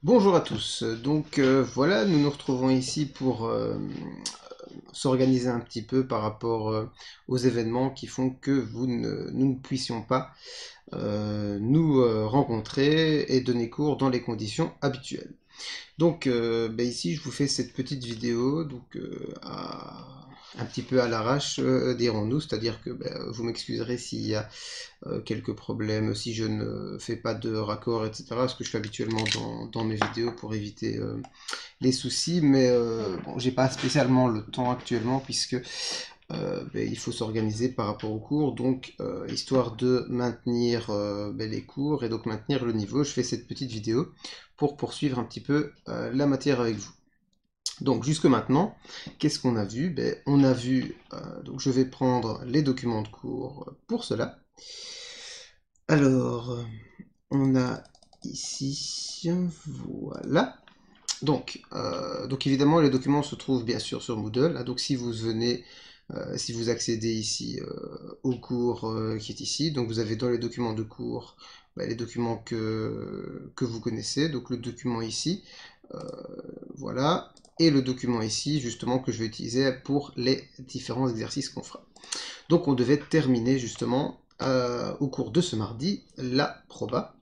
Bonjour à tous, voilà, nous nous retrouvons ici pour s'organiser un petit peu par rapport aux événements qui font que nous ne puissions pas nous rencontrer et donner cours dans les conditions habituelles. Ici je vous fais cette petite vidéo un petit peu à l'arrache, dirons-nous, c'est-à-dire que vous m'excuserez s'il y a quelques problèmes, si je ne fais pas de raccord, etc. Ce que je fais habituellement dans mes vidéos pour éviter les soucis, mais bon, j'ai pas spécialement le temps actuellement puisque il faut s'organiser par rapport aux cours, histoire de maintenir les cours et donc maintenir le niveau, je fais cette petite vidéo pour poursuivre un petit peu la matière avec vous. Donc jusque maintenant, qu'est-ce qu'on a vu? On a vu, donc je vais prendre les documents de cours pour cela. Alors, on a ici, voilà. Donc évidemment, les documents se trouvent bien sûr sur Moodle. Donc si vous venez, si vous accédez ici au cours qui est ici, donc vous avez dans les documents de cours les documents que vous connaissez. Donc le document ici, euh, voilà, et le document ici justement que je vais utiliser pour les différents exercices qu'on fera. Donc on devait terminer justement au cours de ce mardi la proba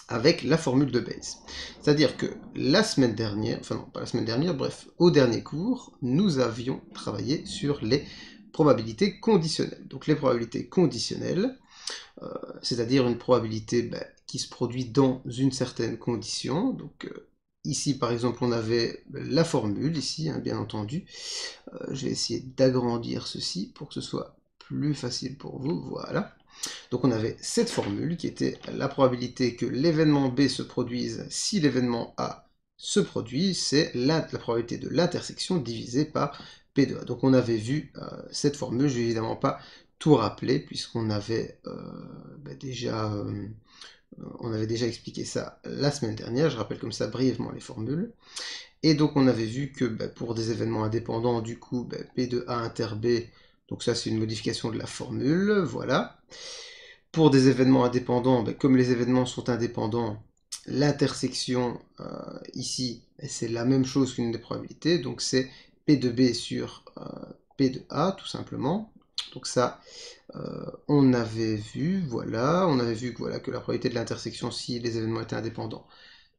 avec la formule de Bayes. C'est-à-dire que la semaine dernière, enfin non, pas la semaine dernière, bref, au dernier cours, nous avions travaillé sur les probabilités conditionnelles. Donc les probabilités conditionnelles, c'est-à-dire une probabilité qui se produit dans une certaine condition. Ici, par exemple, on avait la formule, ici, hein, bien entendu. Je vais essayer d'agrandir ceci pour que ce soit plus facile pour vous. Voilà. Donc on avait cette formule qui était la probabilité que l'événement B se produise si l'événement A se produit, c'est la probabilité de l'intersection divisée par P de A. Donc on avait vu cette formule, je ne vais évidemment pas tout rappeler puisqu'on avait on avait déjà expliqué ça la semaine dernière, je rappelle comme ça brièvement les formules. Et donc on avait vu que pour des événements indépendants, du coup, P de A inter B, donc ça c'est une modification de la formule, voilà. Pour des événements indépendants, comme les événements sont indépendants, l'intersection ici, c'est la même chose qu'une des probabilités, donc c'est P de B sur P de A, tout simplement. Donc ça, on avait vu, voilà, on avait vu que, voilà, que la probabilité de l'intersection, si les événements étaient indépendants,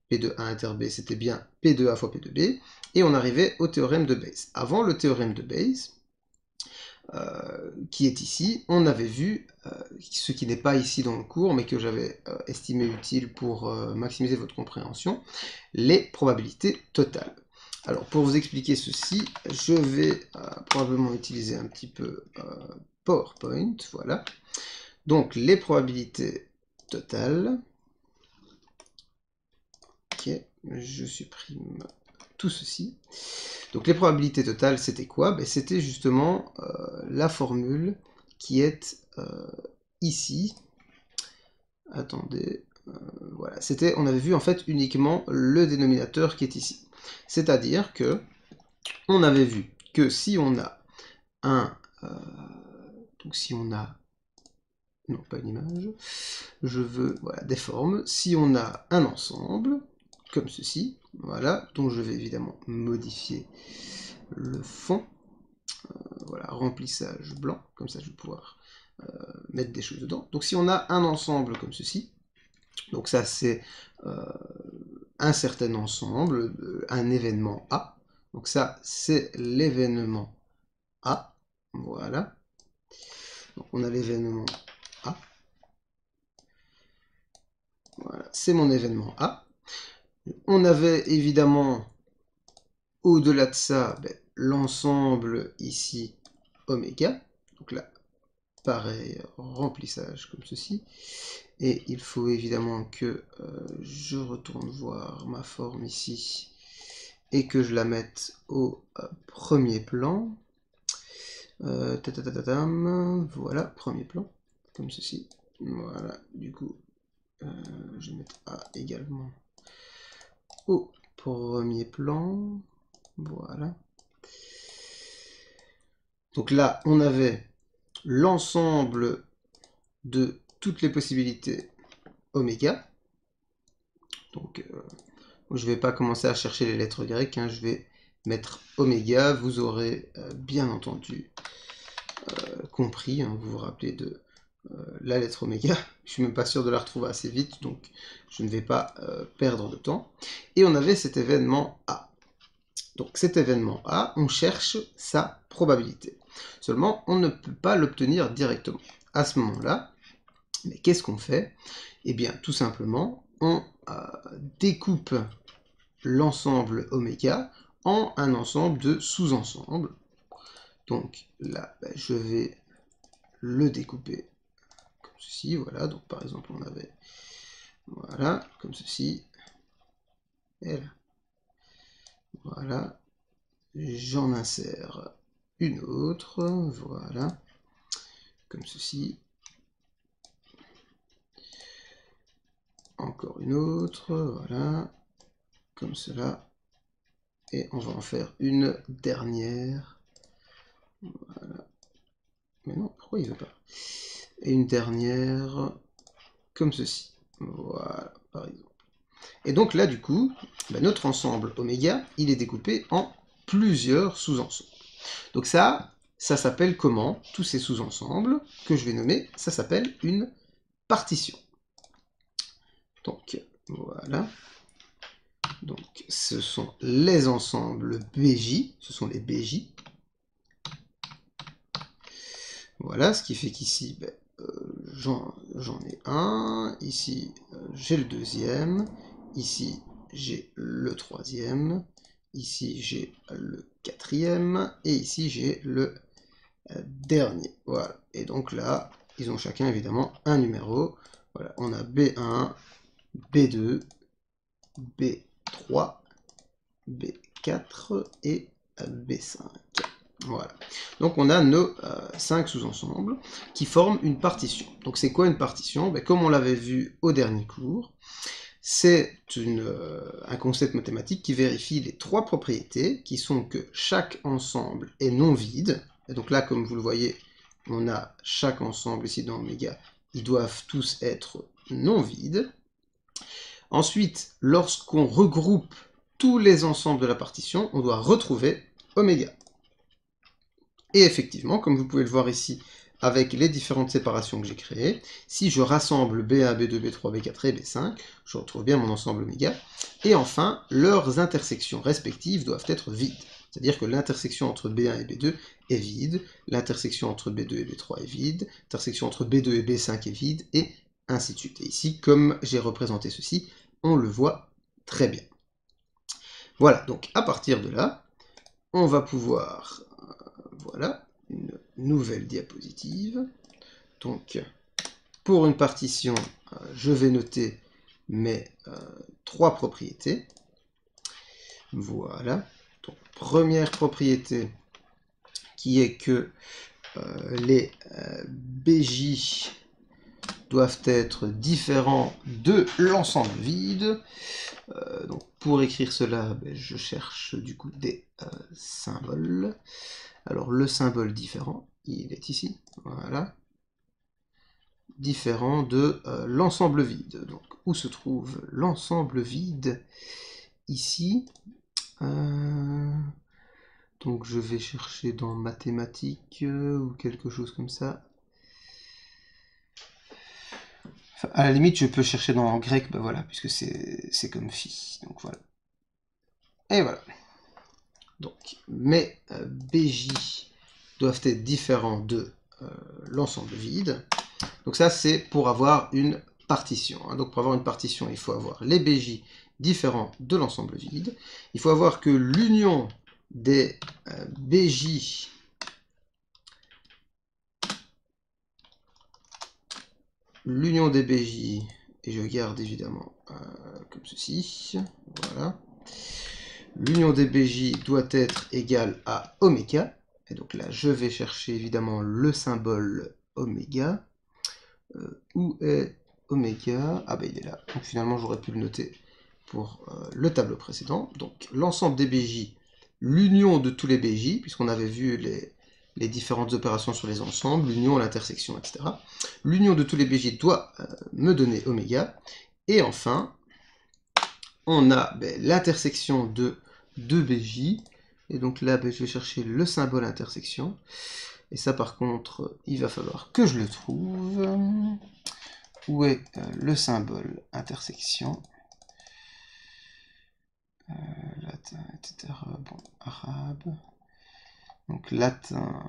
P de A inter B, c'était bien P de A fois P de B, et on arrivait au théorème de Bayes. Avant le théorème de Bayes, qui est ici, on avait vu, ce qui n'est pas ici dans le cours, mais que j'avais estimé utile pour maximiser votre compréhension, les probabilités totales. Alors pour vous expliquer ceci, je vais probablement utiliser un petit peu PowerPoint, voilà. Donc les probabilités totales, ok, je supprime tout ceci. Donc les probabilités totales, c'était quoi? C'était justement la formule qui est ici. Attendez, voilà. On avait vu en fait uniquement le dénominateur qui est ici. C'est-à-dire que on avait vu que si on a un, donc si on a, non pas une image, je veux voilà des formes. Si on a un ensemble comme ceci, voilà, dont je vais évidemment modifier le fond. Voilà, remplissage blanc, comme ça je vais pouvoir mettre des choses dedans. Donc si on a un ensemble comme ceci, donc ça c'est un certain ensemble, un événement A, donc ça c'est l'événement A, voilà. Donc on a l'événement A, voilà, c'est mon événement A. On avait évidemment au-delà de ça l'ensemble ici oméga, donc là pareil, remplissage comme ceci. Et il faut évidemment que je retourne voir ma forme ici et que je la mette au premier plan. Voilà, premier plan, comme ceci. Voilà, du coup, je vais mettre A également au premier plan. Voilà. Donc là, on avait l'ensemble de toutes les possibilités oméga. Donc Je ne vais pas commencer à chercher les lettres grecques, hein, je vais mettre oméga. Vous aurez bien entendu compris, hein, vous vous rappelez de la lettre oméga. Je suis même pas sûr de la retrouver assez vite, donc je ne vais pas perdre de temps. Et on avait cet événement A. Donc cet événement A, on cherche sa probabilité. Seulement, on ne peut pas l'obtenir directement. À ce moment-là, mais qu'est-ce qu'on fait? Eh bien, tout simplement, on découpe l'ensemble oméga en un ensemble de sous-ensembles. Donc là, je vais le découper comme ceci, voilà. Donc par exemple, on avait, voilà, comme ceci, et là. Voilà, j'en insère une autre, voilà, comme ceci. Encore une autre, voilà, comme cela. Et on va en faire une dernière. Voilà. Mais non, pourquoi il veut pas? Et une dernière, comme ceci. Voilà, par exemple. Et donc là, du coup, notre ensemble oméga, il est découpé en plusieurs sous-ensembles. Donc ça s'appelle comment? Tous ces sous-ensembles que je vais nommer, ça s'appelle une partition. Donc, voilà. Donc, ce sont les ensembles BJ, ce sont les BJ. Voilà, ce qui fait qu'ici, j'en ai un, ici j'ai le deuxième, ici j'ai le troisième, ici j'ai le quatrième, et ici j'ai le dernier. Voilà, et donc là, ils ont chacun évidemment un numéro. Voilà, on a B1, B2, B3, B4 et B5. Voilà. Donc on a nos 5 sous-ensembles qui forment une partition. Donc c'est quoi une partition? Comme on l'avait vu au dernier cours, c'est un concept mathématique qui vérifie les 3 propriétés qui sont que chaque ensemble est non vide. Et donc là, comme vous le voyez, on a chaque ensemble ici dans oméga, ils doivent tous être non vides. Ensuite, lorsqu'on regroupe tous les ensembles de la partition, on doit retrouver oméga. Et effectivement, comme vous pouvez le voir ici, avec les différentes séparations que j'ai créées, si je rassemble B1, B2, B3, B4 et B5, je retrouve bien mon ensemble oméga. Et enfin, leurs intersections respectives doivent être vides. C'est-à-dire que l'intersection entre B1 et B2 est vide, l'intersection entre B2 et B3 est vide, l'intersection entre B2 et B5 est vide, et ainsi de suite. Et ici, comme j'ai représenté ceci, on le voit très bien. Voilà, donc à partir de là, on va pouvoir... voilà, une nouvelle diapositive. Donc, pour une partition, je vais noter mes 3 propriétés. Voilà. Donc, première propriété qui est que les BJ doivent être différents de l'ensemble vide. Donc, pour écrire cela, je cherche du coup des symboles. Alors, le symbole différent, il est ici. Voilà. Différent de l'ensemble vide. Donc, où se trouve l'ensemble vide? Ici. Donc, je vais chercher dans mathématiques ou quelque chose comme ça. Enfin, à la limite, je peux chercher dans grec, voilà, puisque c'est comme phi. Donc, voilà. Et voilà. Donc, mes BJ doivent être différents de l'ensemble vide. Donc ça, c'est pour avoir une partition. Donc pour avoir une partition, il faut avoir les BJ différents de l'ensemble vide. Il faut avoir que l'union des BJ et je garde évidemment comme ceci, voilà. L'union des BJ doit être égale à oméga. Et donc là, je vais chercher évidemment le symbole oméga. Où est oméga? Ah il est là. Donc finalement, j'aurais pu le noter pour le tableau précédent. Donc l'ensemble des BJ, l'union de tous les BJ, puisqu'on avait vu les différentes opérations sur les ensembles, l'union, l'intersection, etc. L'union de tous les BJ doit me donner oméga. Et enfin, on a l'intersection de deux BJ. Et donc là, je vais chercher le symbole intersection. Et ça, par contre, il va falloir que je le trouve. Où est le symbole intersection? Latin, etc. Bon, arabe. Donc latin,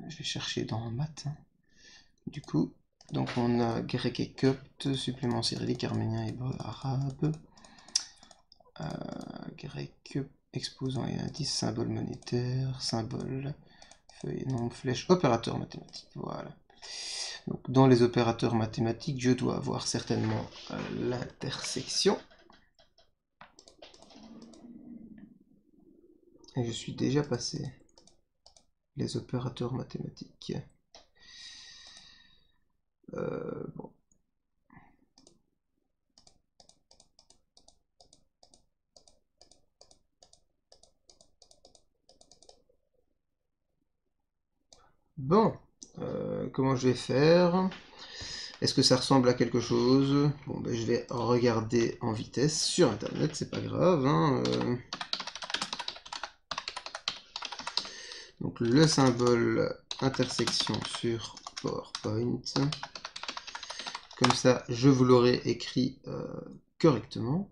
je vais chercher dans maths. Du coup, donc on a grec et copte, supplément cyrillique, arménien, hébreu, arabe. Grec, exposant et indice, symbole monétaire, symbole, feuille, nombre, flèche, opérateur mathématique. Voilà. Donc dans les opérateurs mathématiques, je dois avoir certainement l'intersection. Et je suis déjà passé les opérateurs mathématiques. Bon. Bon, comment je vais faire? Est-ce que ça ressemble à quelque chose? Bon, je vais regarder en vitesse sur internet, c'est pas grave. Hein, Donc le symbole intersection sur PowerPoint. Comme ça, je vous l'aurai écrit correctement.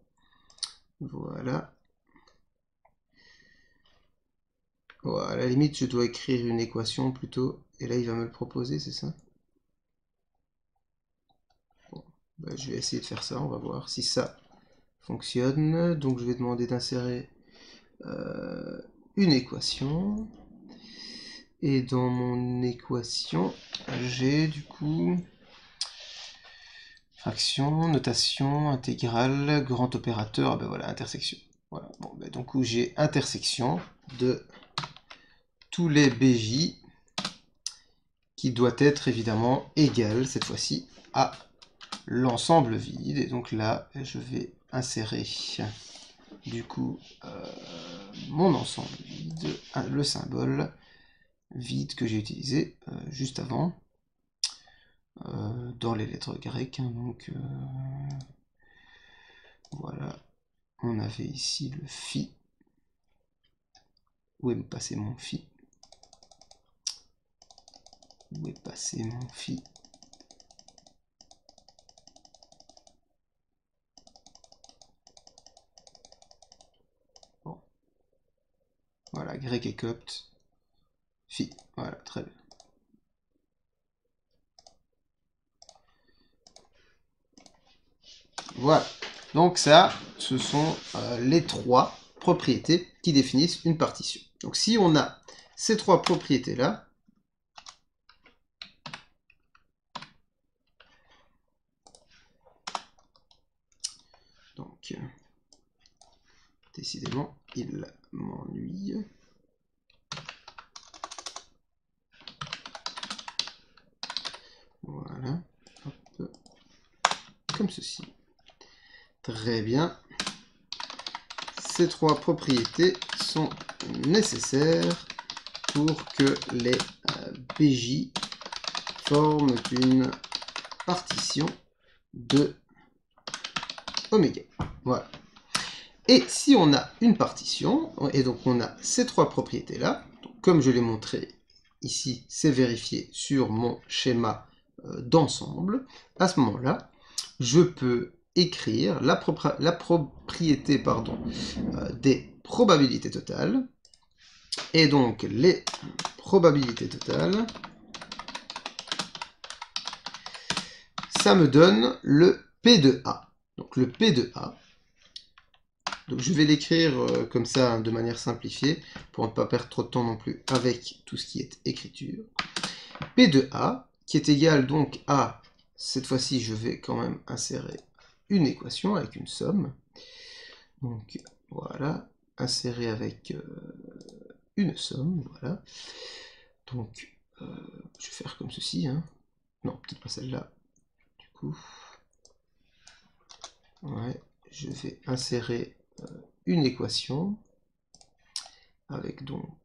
Voilà. Voilà, à la limite, je dois écrire une équation plutôt. Et là, il va me le proposer, c'est ça? Bon, je vais essayer de faire ça, on va voir si ça fonctionne. Donc je vais demander d'insérer une équation. Et dans mon équation, j'ai du coup fraction, notation, intégrale, grand opérateur, ah ben voilà, intersection. Voilà. Bon, donc où j'ai intersection de tous les BJ qui doit être évidemment égal cette fois-ci à l'ensemble vide. Et donc là, je vais insérer du coup mon ensemble vide, le symbole vide que j'ai utilisé juste avant dans les lettres grecques. Hein, donc voilà, on avait ici le phi. Où est passé mon phi? Où est passé mon phi? Bon. Voilà, grec et copte. Phi. Voilà, très bien. Voilà. Donc ça, ce sont les trois propriétés qui définissent une partition. Donc si on a ces trois propriétés-là, donc décidément, il m'ennuie. Voilà. Hop. Comme ceci. Très bien. Ces trois propriétés sont nécessaires pour que les BJ forment une partition de oméga. Voilà. Et si on a une partition, et donc on a ces trois propriétés-là, comme je l'ai montré ici, c'est vérifié sur mon schéma d'ensemble, à ce moment-là, je peux écrire la propriété des probabilités totales. Et donc les probabilités totales, ça me donne le P de A. Donc le P de A, donc je vais l'écrire comme ça hein, de manière simplifiée pour ne pas perdre trop de temps non plus avec tout ce qui est écriture. P de A qui est égal donc à, cette fois-ci je vais quand même insérer une équation avec une somme. Donc voilà, insérer avec une somme, voilà. Donc je vais faire comme ceci, hein. Non, peut-être pas celle-là. Du coup, ouais, je vais insérer une équation avec donc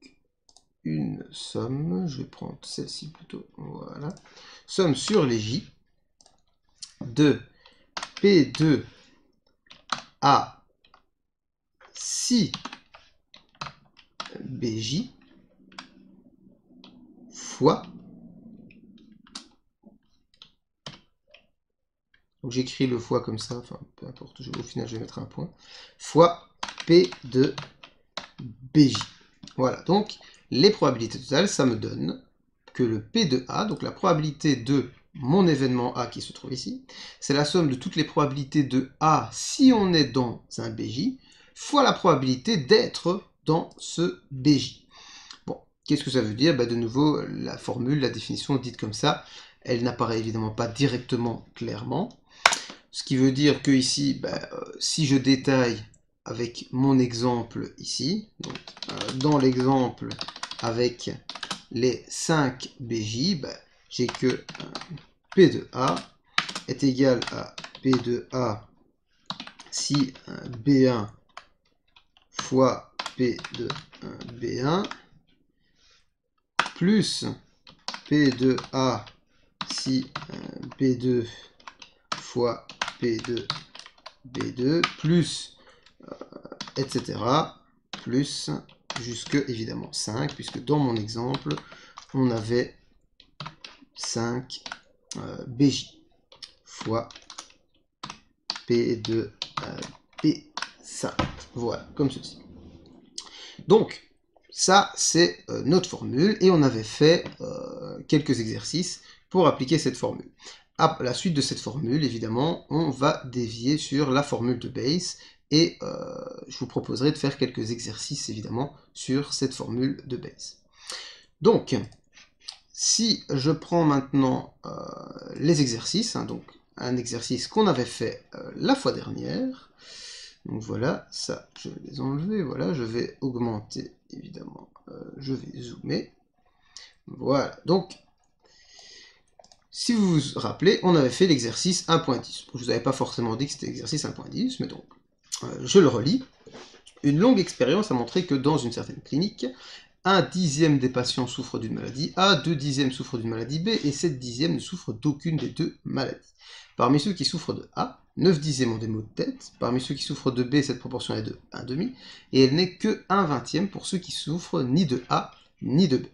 une somme, je vais prendre celle-ci plutôt, voilà, somme sur les J de P2 A si BJ fois, donc j'écris le fois comme ça, enfin peu importe, au final je vais mettre un point, fois P de BJ. Voilà, donc les probabilités totales, ça me donne que le P de A, donc la probabilité de mon événement A qui se trouve ici, c'est la somme de toutes les probabilités de A si on est dans un BJ, fois la probabilité d'être dans ce BJ. Bon, qu'est-ce que ça veut dire? De nouveau, la formule, la définition dite comme ça, elle n'apparaît évidemment pas directement clairement. Ce qui veut dire que ici, si je détaille avec mon exemple ici, donc, dans l'exemple avec les 5 BJ, j'ai que P de A est égal à P de A si B1 fois P de B1 plus P de A si B2 fois P de B2 plus etc. plus jusque évidemment 5, puisque dans mon exemple on avait 5 BJ fois P de P5. Voilà, comme ceci. Donc, ça, c'est notre formule, et on avait fait quelques exercices pour appliquer cette formule. À la suite de cette formule, évidemment, on va dévier sur la formule de Bayes, et je vous proposerai de faire quelques exercices, évidemment, sur cette formule de Bayes. Donc, si je prends maintenant les exercices, donc un exercice qu'on avait fait la fois dernière, donc voilà, ça, je vais les enlever, voilà, je vais augmenter, évidemment, je vais zoomer, voilà, donc, si vous vous rappelez, on avait fait l'exercice 1.10, je vous avais pas forcément dit que c'était l'exercice 1.10, mais donc, je le relis. Une longue expérience a montré que dans une certaine clinique, 1/10 des patients souffrent d'une maladie A, 2/10 souffrent d'une maladie B, et 7/10 ne souffrent d'aucune des deux maladies. Parmi ceux qui souffrent de A, 9/10 ont des maux de tête, parmi ceux qui souffrent de B, cette proportion est de 1,5, et elle n'est que 1/20 pour ceux qui souffrent ni de A ni de B.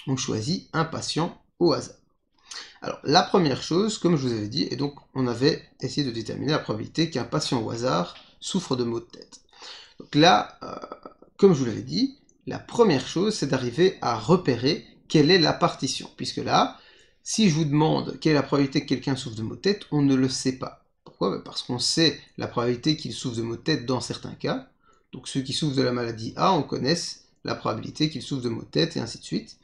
On choisit un patient au hasard. Alors, la première chose, comme je vous avais dit, et donc on avait essayé de déterminer la probabilité qu'un patient au hasard souffre de maux de tête. Donc là, comme je vous l'avais dit, la première chose, c'est d'arriver à repérer quelle est la partition. Puisque là, si je vous demande quelle est la probabilité que quelqu'un souffre de maux de tête, on ne le sait pas. Pourquoi? Parce qu'on sait la probabilité qu'il souffre de maux de tête dans certains cas. Donc ceux qui souffrent de la maladie A, on connaît la probabilité qu'ils souffrent de maux de tête, et ainsi de suite.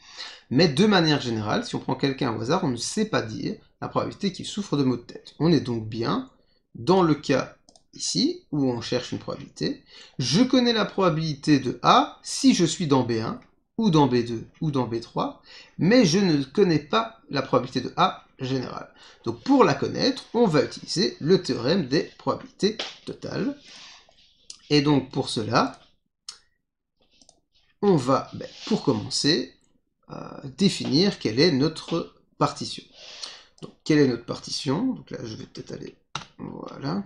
Mais de manière générale, si on prend quelqu'un au hasard, on ne sait pas dire la probabilité qu'il souffre de maux de tête. On est donc bien dans le cas ici, où on cherche une probabilité. Je connais la probabilité de A si je suis dans B1, ou dans B2, ou dans B3, mais je ne connais pas la probabilité de A générale. Donc pour la connaître, on va utiliser le théorème des probabilités totales. Et donc pour cela, on va, pour commencer, définir quelle est notre partition. Donc quelle est notre partition? Donc là je vais peut-être aller, voilà.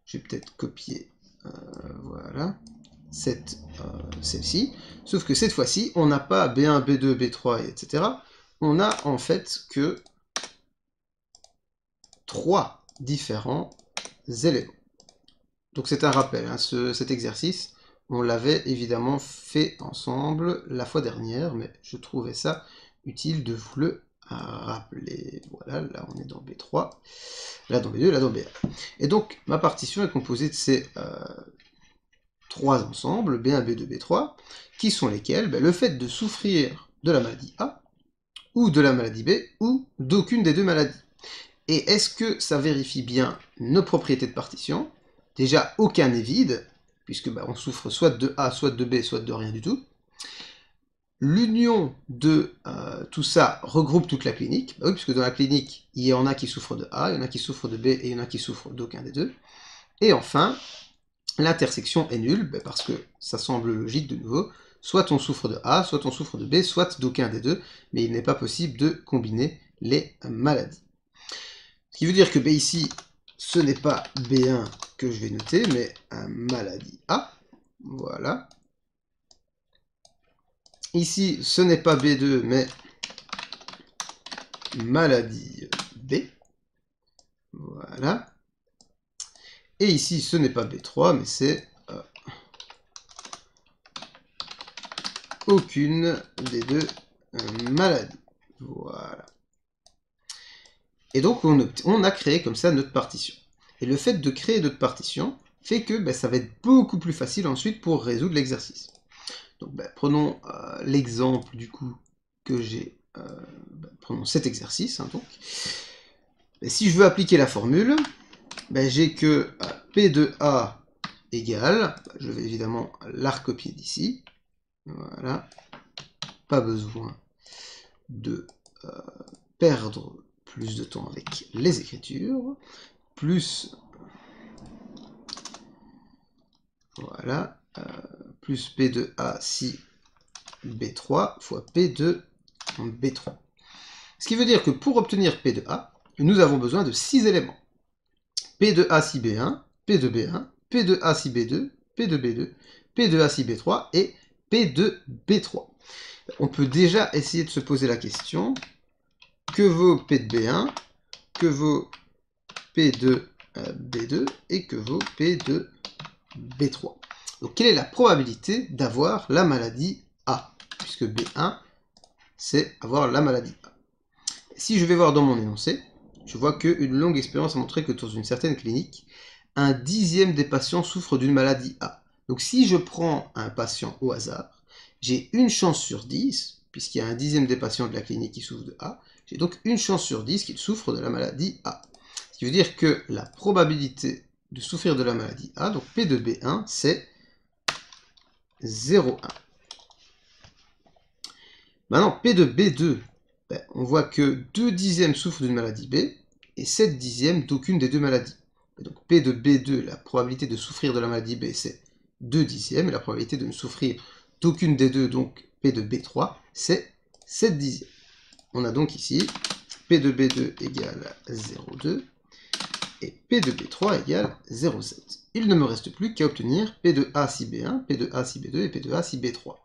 Je vais peut-être copier, voilà, celle-ci. Sauf que cette fois-ci, on n'a pas B1, B2, B3, etc. On a en fait que 3 différents éléments. Donc c'est un rappel, hein, cet exercice, on l'avait évidemment fait ensemble la fois dernière, mais je trouvais ça utile de vous le rappeler. Voilà, là on est dans B3, là dans B2, là dans B1. Et donc ma partition est composée de ces 3 ensembles, B1, B2, B3, qui sont lesquels? Le fait de souffrir de la maladie A, ou de la maladie B, ou d'aucune des deux maladies. Et est-ce que ça vérifie bien nos propriétés de partition? Déjà, aucun n'est vide, puisque on souffre soit de A, soit de B, soit de rien du tout. L'union de tout ça regroupe toute la clinique, oui, puisque dans la clinique, il y en a qui souffrent de A, il y en a qui souffrent de B, et il y en a qui souffrent d'aucun des deux. Et enfin, l'intersection est nulle, parce que ça semble logique de nouveau, soit on souffre de A, soit on souffre de B, soit d'aucun des deux, mais il n'est pas possible de combiner les maladies. Ce qui veut dire que ici, ce n'est pas B1 que je vais noter, mais maladie A. Voilà. Ici, ce n'est pas B2, mais maladie B. Voilà. Et ici, ce n'est pas B3, mais c'est aucune des deux maladies. Voilà. Et donc, on a créé comme ça notre partition. Et le fait de créer notre partition fait que ça va être beaucoup plus facile ensuite pour résoudre l'exercice. Donc, prenons l'exemple du coup que j'ai. Prenons cet exercice. Hein, donc. Et si je veux appliquer la formule, j'ai que P de A égale, je vais évidemment la recopier d'ici. Voilà. Pas besoin de perdre plus de temps avec les écritures. Plus, voilà, plus P de A si B3 fois P de B3. Ce qui veut dire que pour obtenir P de A, nous avons besoin de 6 éléments. P de A si B1, P de B1, P de A si B2, P de B2, P de A si B3 et P de B3. On peut déjà essayer de se poser la question, que vaut P de B1, que vaut P de B2 et que vaut P de B3. Donc quelle est la probabilité d'avoir la maladie A? Puisque B1, c'est avoir la maladie A. Si je vais voir dans mon énoncé, je vois qu'une longue expérience a montré que dans une certaine clinique, 1/10 des patients souffrent d'une maladie A. Donc si je prends un patient au hasard, j'ai une chance sur 10, puisqu'il y a 1/10 des patients de la clinique qui souffrent de A, j'ai donc une chance sur 10 qu'ils souffrent de la maladie A. Ce qui veut dire que la probabilité de souffrir de la maladie A, donc P de B1, c'est 0,1. Maintenant, P de B2, on voit que 2/10 souffrent d'une maladie B et 7/10 d'aucune des deux maladies. Et donc P de B2, la probabilité de souffrir de la maladie B, c'est 2/10, et la probabilité de ne souffrir d'aucune des deux, donc P de B3, c'est 7/10. On a donc ici P de B2 égale 0,2 et P de B3 égale 0,7. Il ne me reste plus qu'à obtenir P de A si B1, P de A si B2 et P de A si B3.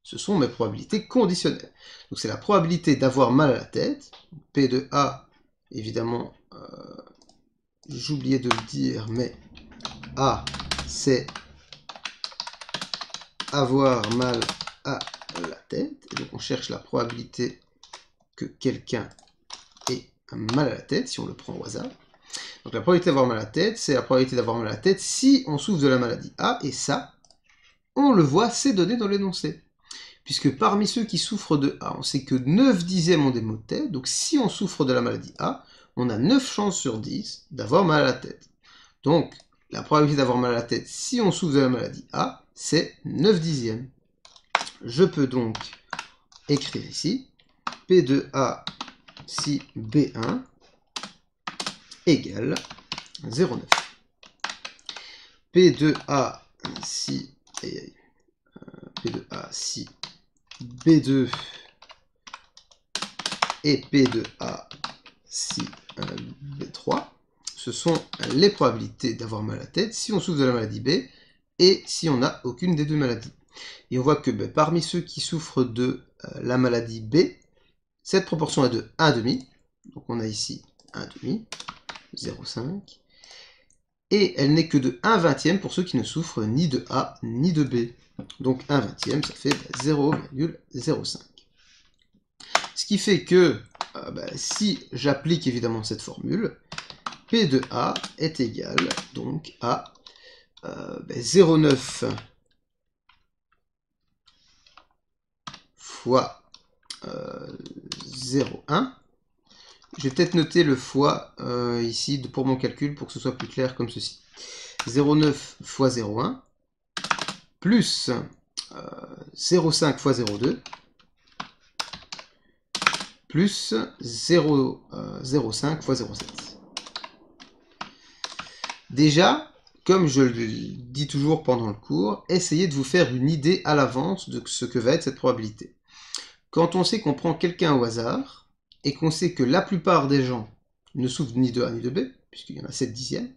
Ce sont mes probabilités conditionnelles. Donc c'est la probabilité d'avoir mal à la tête. P de A, évidemment, j'oubliais de le dire, mais A, c'est avoir mal à la tête. Et donc on cherche la probabilité que quelqu'un ait mal à la tête, si on le prend au hasard. Donc la probabilité d'avoir mal à la tête, c'est la probabilité d'avoir mal à la tête si on souffre de la maladie A, et ça, on le voit, c'est donné dans l'énoncé. Puisque parmi ceux qui souffrent de A, on sait que 9/10 ont des maux de tête, donc si on souffre de la maladie A, on a 9 chances sur 10 d'avoir mal à la tête. Donc, la probabilité d'avoir mal à la tête si on souffre de la maladie A, c'est 9/10. Je peux donc écrire ici, P de A si B1 égale 0,9. P de A si P de A si B2 et P de A si B3, ce sont les probabilités d'avoir mal à la tête si on souffre de la maladie B et si on n'a aucune des deux maladies. Et on voit que parmi ceux qui souffrent de la maladie B, cette proportion est de 1,5. Donc on a ici 1,5, 0,5. Et elle n'est que de 1/20 pour ceux qui ne souffrent ni de A ni de B. Donc 1/20, ça fait 0,05. Ce qui fait que si j'applique évidemment cette formule, P de A est égal donc à 0,9 fois 0,1. Je vais peut-être noter le fois ici pour mon calcul pour que ce soit plus clair comme ceci. 0,9 fois 0,1 plus 0,5 fois 0,2 plus 0,05 fois 0,7. Déjà, comme je le dis toujours pendant le cours, essayez de vous faire une idée à l'avance de ce que va être cette probabilité. Quand on sait qu'on prend quelqu'un au hasard, et qu'on sait que la plupart des gens ne souffrent ni de A ni de B, puisqu'il y en a 7/10,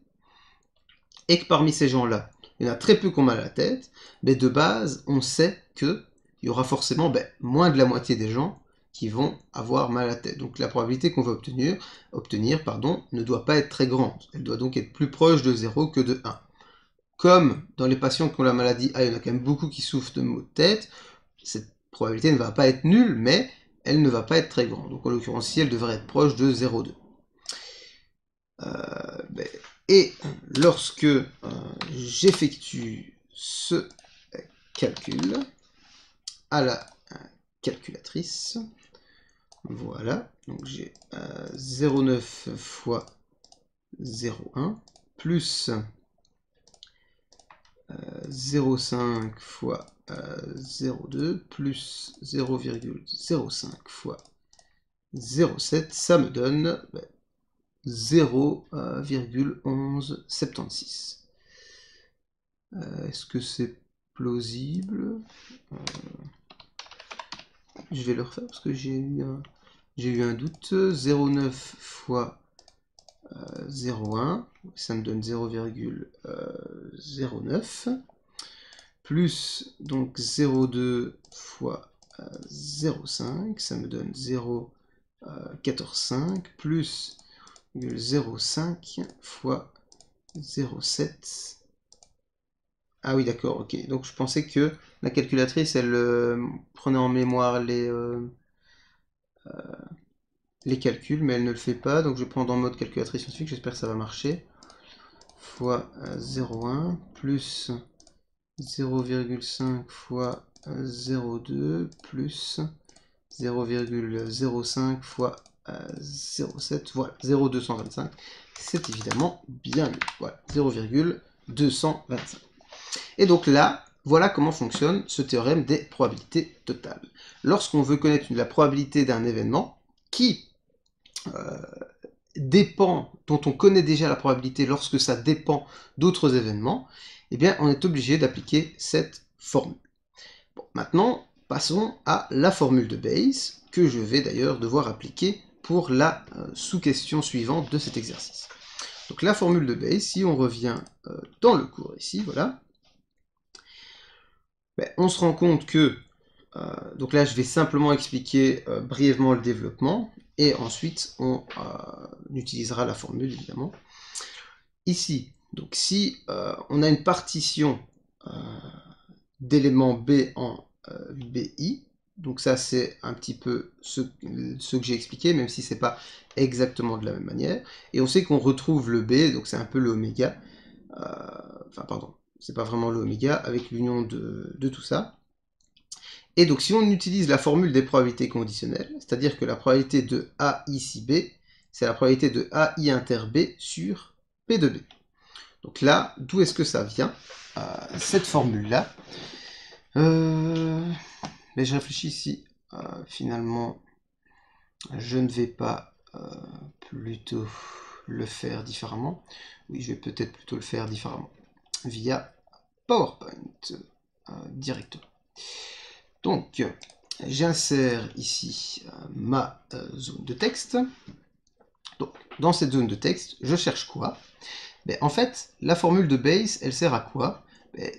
et que parmi ces gens-là, il y en a très peu qui ont mal à la tête, mais de base, on sait qu'il y aura forcément moins de la moitié des gens qui vont avoir mal à la tête. Donc la probabilité qu'on va obtenir ne doit pas être très grande. Elle doit donc être plus proche de 0 que de 1. Comme dans les patients qui ont la maladie A, il y en a quand même beaucoup qui souffrent de maux de tête, cette probabilité ne va pas être nulle, mais elle ne va pas être très grande. Donc en l'occurrence ici, elle devrait être proche de 0,2. Et lorsque j'effectue ce calcul à la calculatrice, voilà, donc j'ai 0,9 fois 0,1 plus 0,5 fois 0,2 plus 0,05 fois 0,7, ça me donne 0,1176. Est-ce que c'est plausible? Je vais le refaire parce que j'ai eu un doute. 0,9 fois 0,1, ça me donne 0,09, plus donc 0,2 fois 0,5, ça me donne 0,145, plus 0,5 fois 0,7. Ah oui, d'accord, ok. Donc je pensais que la calculatrice, elle prenait en mémoire les calculs, mais elle ne le fait pas. Donc je vais prendre en mode calculatrice scientifique, j'espère que ça va marcher. Fois 0,1 plus 0,5 fois 0,2 plus 0,05 fois 0,7. Voilà, 0,225. C'est évidemment bien mieux. Voilà, 0,225. Et donc là, voilà comment fonctionne ce théorème des probabilités totales. Lorsqu'on veut connaître la probabilité d'un événement qui dont on connaît déjà la probabilité lorsque ça dépend d'autres événements, eh bien on est obligé d'appliquer cette formule. Bon, maintenant, passons à la formule de Bayes, que je vais d'ailleurs devoir appliquer pour la sous-question suivante de cet exercice. Donc la formule de Bayes, si on revient dans le cours ici, voilà, on se rend compte que, donc là je vais simplement expliquer brièvement le développement, et ensuite on utilisera la formule évidemment. Ici, donc si on a une partition d'éléments B en BI, donc ça c'est un petit peu ce que j'ai expliqué, même si c'est pas exactement de la même manière, et on sait qu'on retrouve le B, donc c'est un peu le oméga, enfin pardon, c'est pas vraiment le oméga, avec l'union de tout ça. Et donc si on utilise la formule des probabilités conditionnelles, c'est-à-dire que la probabilité de A ici B, c'est la probabilité de AI inter B sur P de B. Donc là, d'où est-ce que ça vient, cette formule-là? Mais je réfléchis si finalement je ne vais pas plutôt le faire différemment. Oui, je vais peut-être plutôt le faire différemment, via PowerPoint directement. Donc, j'insère ici ma zone de texte. Donc, dans cette zone de texte, je cherche quoi? En fait, la formule de Bayes, elle sert à quoi?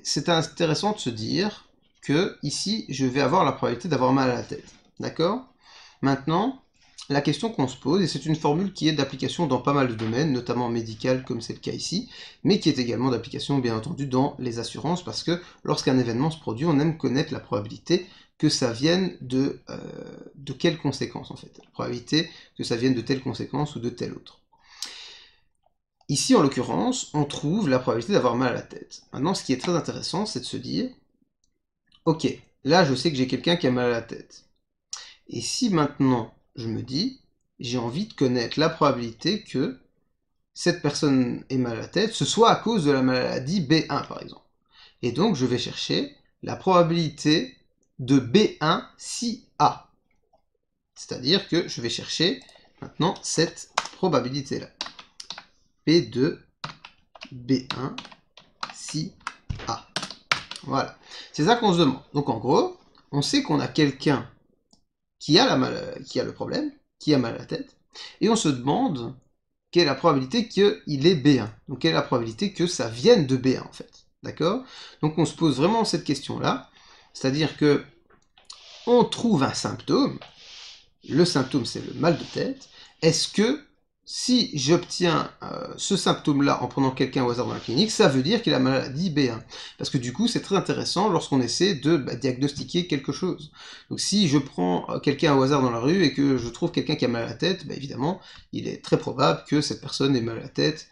C'est intéressant de se dire que ici, je vais avoir la probabilité d'avoir mal à la tête. D'accord? Maintenant, la question qu'on se pose, et c'est une formule qui est d'application dans pas mal de domaines, notamment médical, comme c'est le cas ici, mais qui est également d'application, bien entendu, dans les assurances, parce que lorsqu'un événement se produit, on aime connaître la probabilité que ça vienne de quelles conséquences, en fait. La probabilité que ça vienne de telle conséquence ou de telle autre. Ici, en l'occurrence, on trouve la probabilité d'avoir mal à la tête. Maintenant, ce qui est très intéressant, c'est de se dire, ok, là, je sais que j'ai quelqu'un qui a mal à la tête. Et si maintenant, je me dis, j'ai envie de connaître la probabilité que cette personne ait mal à la tête, ce soit à cause de la maladie B1, par exemple. Et donc, je vais chercher la probabilité de B1 si A. C'est-à-dire que je vais chercher maintenant cette probabilité-là. P de B1 si A. Voilà. C'est ça qu'on se demande. Donc en gros, on sait qu'on a quelqu'un qui a le problème, qui a mal à la tête, et on se demande quelle est la probabilité qu'il est B1? Donc quelle est la probabilité que ça vienne de B1 en fait? D'accord? Donc on se pose vraiment cette question-là, c'est-à-dire que on trouve un symptôme, le symptôme c'est le mal de tête, est-ce que si j'obtiens ce symptôme-là en prenant quelqu'un au hasard dans la clinique, ça veut dire qu'il a la maladie B1? Parce que du coup, c'est très intéressant lorsqu'on essaie de diagnostiquer quelque chose. Donc si je prends quelqu'un au hasard dans la rue et que je trouve quelqu'un qui a mal à la tête, évidemment, il est très probable que cette personne ait mal à la tête,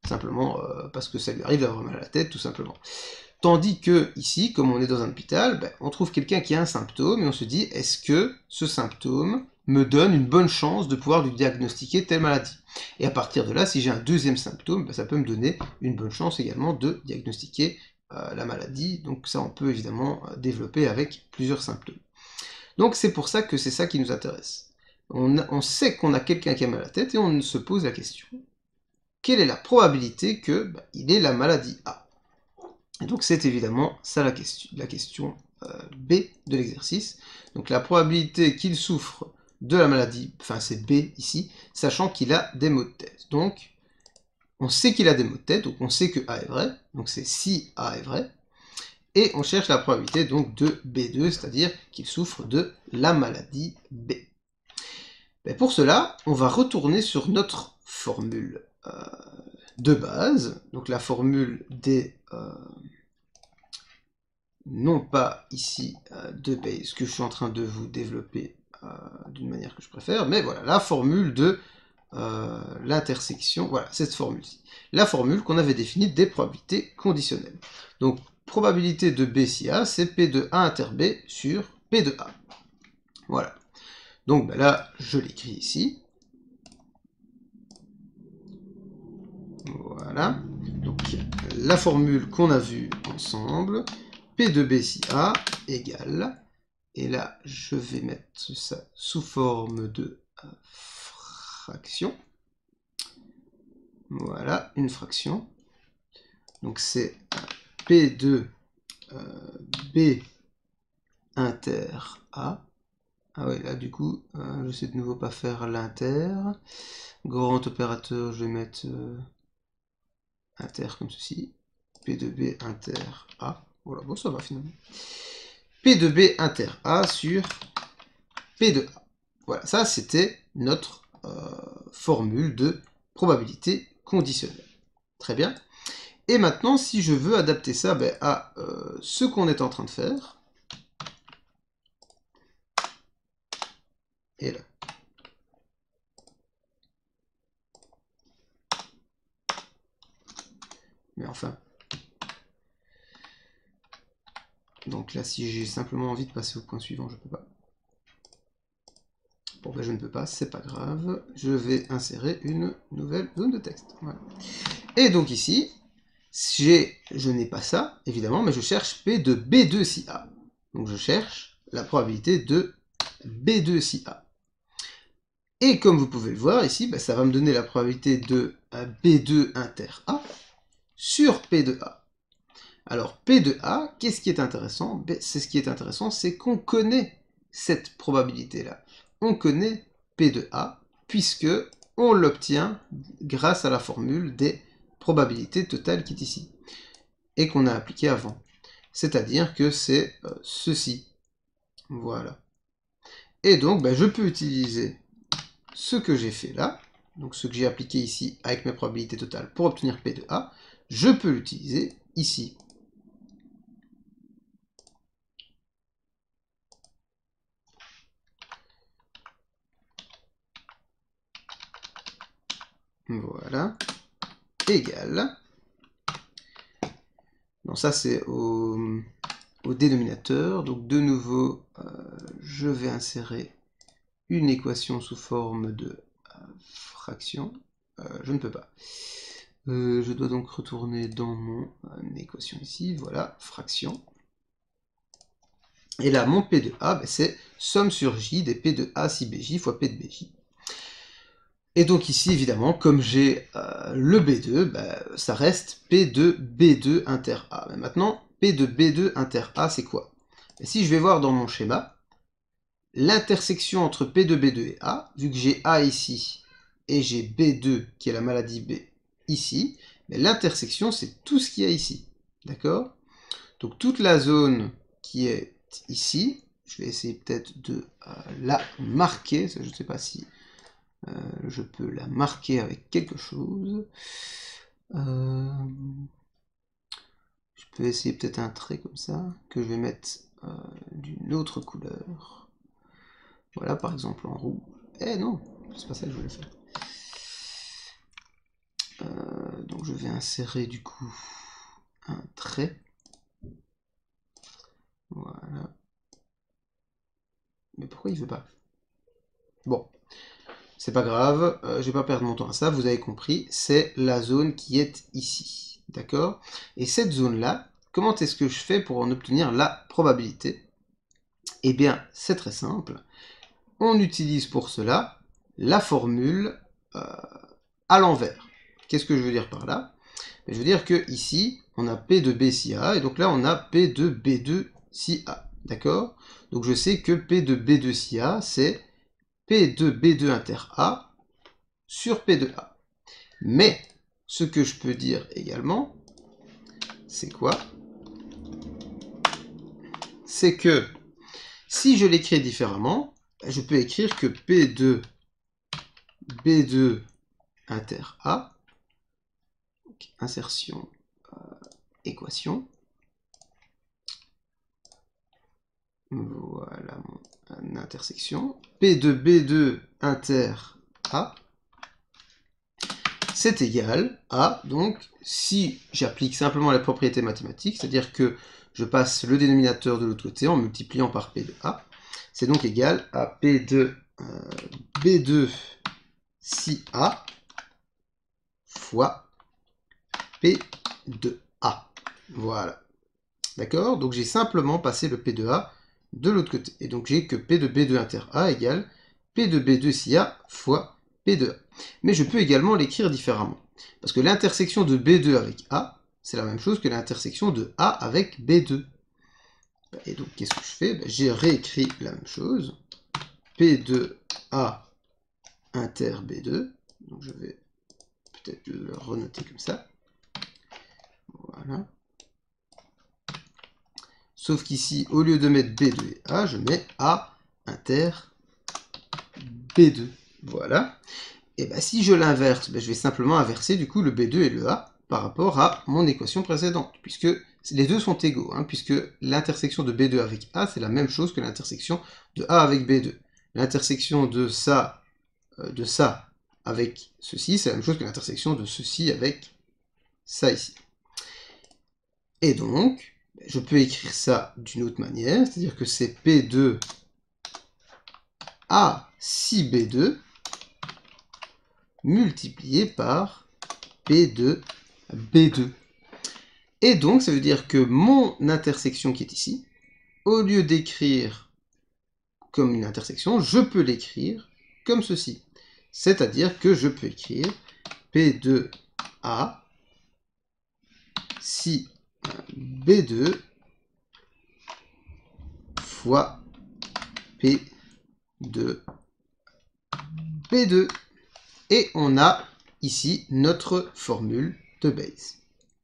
simplement parce que ça lui arrive d'avoir mal à la tête, tout simplement. Tandis que ici, comme on est dans un hôpital, on trouve quelqu'un qui a un symptôme et on se dit, est-ce que ce symptôme me donne une bonne chance de pouvoir lui diagnostiquer telle maladie? Et à partir de là, si j'ai un deuxième symptôme, ça peut me donner une bonne chance également de diagnostiquer la maladie. Donc ça, on peut évidemment développer avec plusieurs symptômes. Donc c'est pour ça que c'est ça qui nous intéresse. On sait qu'on a quelqu'un qui a mal à la tête et on se pose la question, quelle est la probabilité qu'il ait la maladie A? Et donc c'est évidemment ça la question B de l'exercice. Donc la probabilité qu'il souffre de la maladie, enfin c'est B ici, sachant qu'il a des maux de tête. Donc on sait qu'il a des maux de tête, donc on sait que A est vrai, donc c'est si A est vrai, et on cherche la probabilité donc de B2, c'est-à-dire qu'il souffre de la maladie B. Pour cela, on va retourner sur notre formule de base, donc la formule des non pas ici de base que je suis en train de vous développer d'une manière que je préfère, mais voilà, la formule de l'intersection, voilà, cette formule-ci. La formule qu'on avait définie des probabilités conditionnelles. Donc, probabilité de B si A, c'est P de A inter B sur P de A. Voilà. Donc là, je l'écris ici. Voilà. Donc, la formule qu'on a vue ensemble, P de B si A égale, et là je vais mettre ça sous forme de fraction. Voilà, une fraction. Donc c'est P de B inter A. Ah ouais, là du coup, je sais de nouveau pas faire l'inter. Grand opérateur, je vais mettre inter comme ceci. P de B inter A. Voilà, bon ça va finalement. P de B inter A sur P de A. Voilà, ça c'était notre formule de probabilité conditionnelle. Très bien. Et maintenant, si je veux adapter ça à ce qu'on est en train de faire, et là. Mais enfin. Donc là, si j'ai simplement envie de passer au point suivant, je ne peux pas. Bon, je ne peux pas, c'est pas grave. Je vais insérer une nouvelle zone de texte. Voilà. Et donc ici, je n'ai pas ça, évidemment, mais je cherche P de B2 si A. Donc je cherche la probabilité de B2 si A. Et comme vous pouvez le voir ici, ça va me donner la probabilité de B2 inter A sur P de A. Alors P de A, qu'est-ce qui est intéressant? C'est ce qui est intéressant, c'est qu'on connaît cette probabilité-là. On connaît P de A, puisque on l'obtient grâce à la formule des probabilités totales qui est ici, et qu'on a appliqué avant. C'est-à-dire que c'est ceci. Voilà. Et donc, je peux utiliser ce que j'ai fait là, donc ce que j'ai appliqué ici avec mes probabilités totales pour obtenir P de A, je peux l'utiliser ici. Voilà. Égal. Donc ça c'est au dénominateur. Donc de nouveau, je vais insérer une équation sous forme de fraction. Je ne peux pas. Je dois donc retourner dans mon équation ici. Voilà, fraction. Et là, mon P de A, c'est somme sur J des P de A si BJ fois P de BJ. Et donc ici, évidemment, comme j'ai le B2, ça reste P de B2 inter A. Mais maintenant, P de B2 inter A, c'est quoi? Si je vais voir dans mon schéma, l'intersection entre P de B2 et A, vu que j'ai A ici et j'ai B2 qui est la maladie B ici, mais l'intersection c'est tout ce qu'il y a ici, d'accord? Donc toute la zone qui est ici, je vais essayer peut-être de la marquer, je ne sais pas si je peux la marquer avec quelque chose. Je peux essayer peut-être un trait comme ça, que je vais mettre d'une autre couleur. Voilà, par exemple en rouge. Eh non, c'est pas ça que je voulais faire. Donc je vais insérer du coup un trait. Voilà. Mais pourquoi il veut pas? Bon, c'est pas grave, je vais pas perdre mon temps à ça, vous avez compris, c'est la zone qui est ici. D'accord? Et cette zone-là, comment est-ce que je fais pour en obtenir la probabilité? Eh bien, c'est très simple. On utilise pour cela la formule à l'envers. Qu'est-ce que je veux dire par là? Je veux dire que ici, on a P de B si A, et donc là, on a P de B2 si A. D'accord? Donc je sais que P de B2 si A, c'est P de B2 inter A sur P de A. Mais, ce que je peux dire également, c'est quoi? C'est que, si je l'écris différemment, je peux écrire que P de B2 inter A, donc insertion, équation, voilà mon intersection, P de B2 inter A, c'est égal à, donc, si j'applique simplement la propriété mathématique, c'est-à-dire que je passe le dénominateur de l'autre côté en multipliant par P de A, c'est donc égal à P de B2 si A fois P de A. Voilà. D'accord? Donc j'ai simplement passé le P de A de l'autre côté. Et donc j'ai que P de B2 inter A égale P de B2 si A fois P de A. Mais je peux également l'écrire différemment. Parce que l'intersection de B2 avec A, c'est la même chose que l'intersection de A avec B2. Et donc qu'est-ce que je fais? J'ai réécrit la même chose. P de A inter B2. Donc je vais peut-être le renoter comme ça. Voilà. Sauf qu'ici, au lieu de mettre B2 et A, je mets A inter B2. Voilà. Et bien si je l'inverse, je vais simplement inverser du coup le B2 et le A par rapport à mon équation précédente, puisque les deux sont égaux, puisque l'intersection de B2 avec A, c'est la même chose que l'intersection de A avec B2. L'intersection de ça avec ceci, c'est la même chose que l'intersection de ceci avec ça ici. Et donc, je peux écrire ça d'une autre manière, c'est-à-dire que c'est P2 A si B2 multiplié par P2 B2. Et donc, ça veut dire que mon intersection qui est ici, au lieu d'écrire comme une intersection, je peux l'écrire comme ceci. C'est-à-dire que je peux écrire P2A si B2 fois P2 B2. Et on a ici notre formule de Bayes.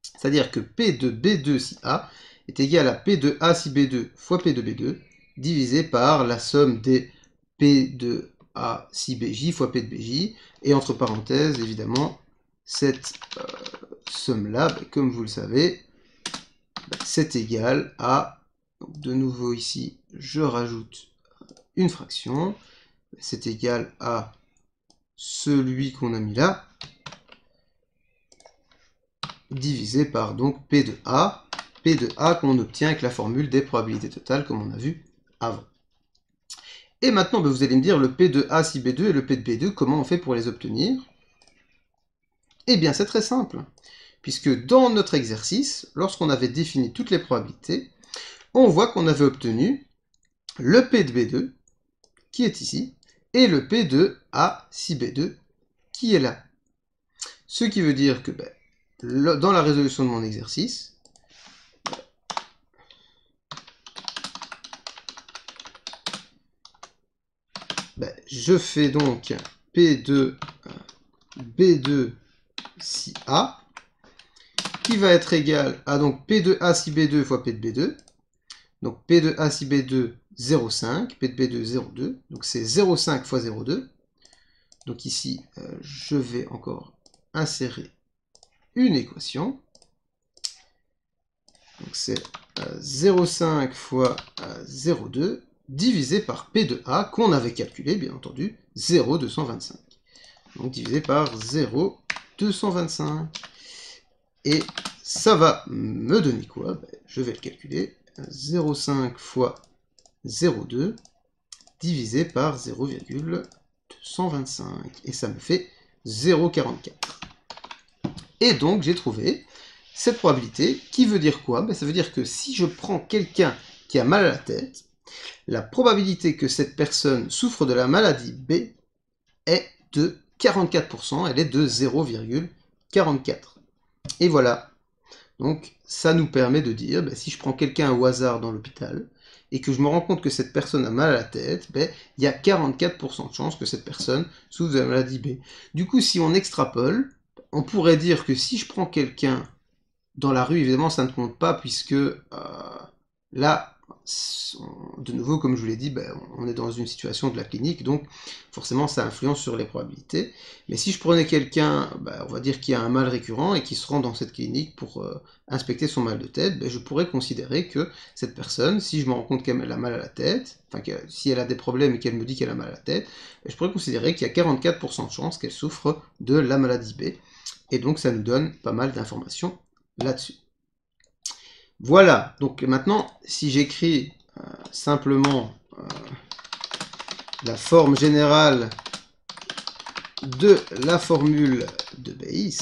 C'est-à-dire que P de B2 si A est égal à P de A si B2 fois P de B2 divisé par la somme des P de A si BJ fois P de BJ. Et entre parenthèses, évidemment, cette somme-là, comme vous le savez, c'est égal à, donc de nouveau ici, je rajoute une fraction, c'est égal à celui qu'on a mis là, divisé par donc P de A qu'on obtient avec la formule des probabilités totales comme on a vu avant. Et maintenant, vous allez me dire le P de A si B2 et le P de B2, comment on fait pour les obtenir? Eh bien, c'est très simple, puisque dans notre exercice, lorsqu'on avait défini toutes les probabilités, on voit qu'on avait obtenu le P de B2, qui est ici, et le P de A si B2, qui est là. Ce qui veut dire que dans la résolution de mon exercice, je fais donc P de B2 si A, qui va être égal à donc P de A si B2 fois P de B2. Donc P de A si B2, 0,5, P de B2, 0,2. Donc c'est 0,5 fois 0,2. Donc ici, je vais encore insérer une équation. Donc c'est 0,5 fois 0,2 divisé par P de A, qu'on avait calculé, bien entendu, 0,225. Donc divisé par 0,225. Et ça va me donner quoi? Je vais le calculer. 0,5 fois 0,2 divisé par 0,225. Et ça me fait 0,44. Et donc j'ai trouvé cette probabilité qui veut dire quoi? Ça veut dire que si je prends quelqu'un qui a mal à la tête, la probabilité que cette personne souffre de la maladie B est de 44%, elle est de 0,44. Et voilà. Donc ça nous permet de dire, si je prends quelqu'un au hasard dans l'hôpital, et que je me rends compte que cette personne a mal à la tête, il y a 44% de chance que cette personne souffre de la maladie B. Du coup, si on extrapole, on pourrait dire que si je prends quelqu'un dans la rue, évidemment, ça ne compte pas, puisque là, de nouveau, comme je vous l'ai dit, on est dans une situation de la clinique, donc forcément, ça influence sur les probabilités. Mais si je prenais quelqu'un, on va dire qui a un mal récurrent et qui se rend dans cette clinique pour inspecter son mal de tête, je pourrais considérer que cette personne, si je me rends compte qu'elle a mal à la tête, enfin, si elle a des problèmes et qu'elle me dit qu'elle a mal à la tête, je pourrais considérer qu'il y a 44% de chance qu'elle souffre de la maladie B. Et donc, ça nous donne pas mal d'informations là-dessus. Voilà, donc maintenant, si j'écris simplement la forme générale de la formule de Bayes,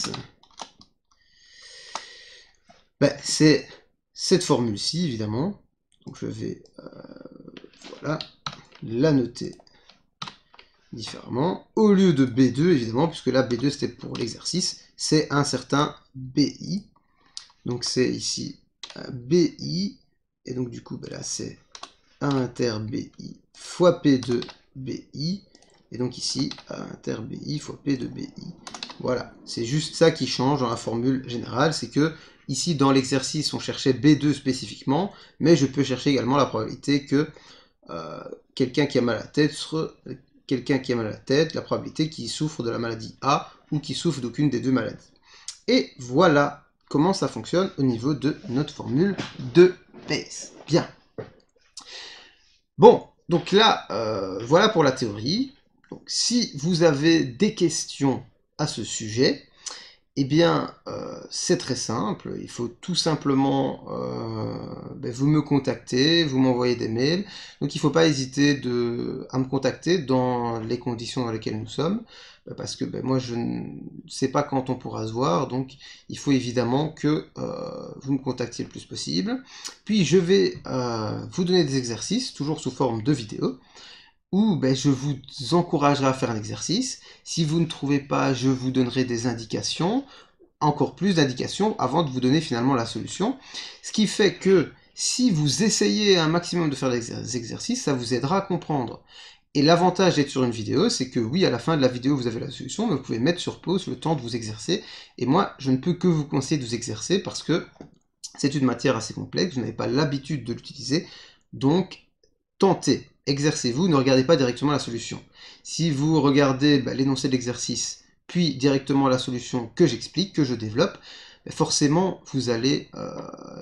c'est cette formule-ci, évidemment. Donc je vais voilà, la noter différemment. Au lieu de B2, évidemment, puisque là, B2, c'était pour l'exercice, c'est un certain BI. Donc c'est ici BI, et donc du coup, là, c'est 1 inter BI fois P de BI, et donc ici, 1 inter BI fois P de BI. Voilà, c'est juste ça qui change dans la formule générale, c'est que ici, dans l'exercice, on cherchait B2 spécifiquement, mais je peux chercher également la probabilité que quelqu'un qui a mal à la tête la probabilité qu'il souffre de la maladie A ou qu'il souffre d'aucune des deux maladies. Et voilà comment ça fonctionne au niveau de notre formule de Bayes. Bien. Bon, donc là, voilà pour la théorie. Donc, si vous avez des questions à ce sujet, eh bien, c'est très simple. Il faut tout simplement vous me contacter, vous m'envoyez des mails. Donc, il ne faut pas hésiter à me contacter dans les conditions dans lesquelles nous sommes, parce que moi, je ne sais pas quand on pourra se voir. Donc, il faut évidemment que vous me contactiez le plus possible. Puis, je vais vous donner des exercices, toujours sous forme de vidéo, où je vous encouragerai à faire un exercice. Si vous ne trouvez pas, je vous donnerai des indications, encore plus d'indications avant de vous donner finalement la solution. Ce qui fait que si vous essayez un maximum de faire des exercices, ça vous aidera à comprendre. Et l'avantage d'être sur une vidéo, c'est que oui, à la fin de la vidéo, vous avez la solution, mais vous pouvez mettre sur pause le temps de vous exercer. Et moi, je ne peux que vous conseiller de vous exercer parce que c'est une matière assez complexe, vous n'avez pas l'habitude de l'utiliser. Donc, tentez, exercez-vous, ne regardez pas directement la solution. Si vous regardez l'énoncé de l'exercice, puis directement la solution que j'explique, que je développe, forcément, vous allez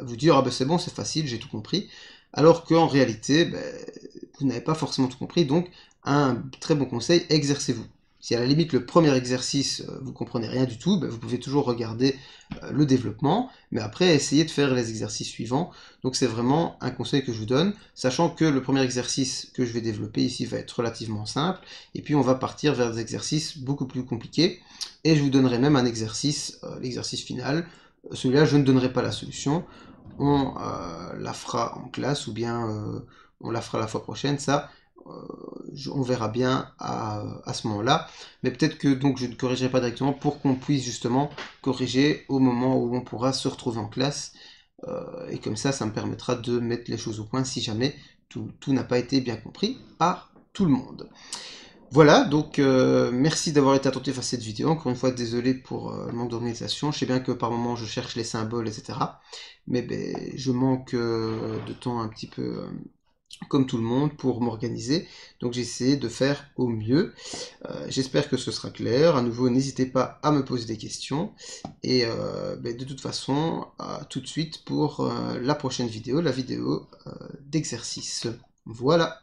vous dire « Ah c'est bon, c'est facile, j'ai tout compris », alors qu'en réalité, vous n'avez pas forcément tout compris, donc un très bon conseil, exercez-vous. Si à la limite le premier exercice, vous comprenez rien du tout, vous pouvez toujours regarder le développement, mais après essayez de faire les exercices suivants. Donc c'est vraiment un conseil que je vous donne, sachant que le premier exercice que je vais développer ici va être relativement simple, et puis on va partir vers des exercices beaucoup plus compliqués, et je vous donnerai même un exercice, l'exercice final. Celui-là, je ne donnerai pas la solution, on la fera en classe, ou bien on la fera la fois prochaine, ça on verra bien à ce moment-là, mais peut-être que donc je ne corrigerai pas directement pour qu'on puisse justement corriger au moment où on pourra se retrouver en classe, et comme ça me permettra de mettre les choses au point si jamais tout n'a pas été bien compris par tout le monde. Voilà, donc merci d'avoir été attentif à cette vidéo. Encore une fois, désolé pour le manque d'organisation. Je sais bien que par moment je cherche les symboles, etc. Mais ben, je manque de temps un petit peu comme tout le monde pour m'organiser. Donc j'essaie de faire au mieux. J'espère que ce sera clair. À nouveau, n'hésitez pas à me poser des questions. Et ben, de toute façon, à tout de suite pour la prochaine vidéo, la vidéo d'exercice. Voilà.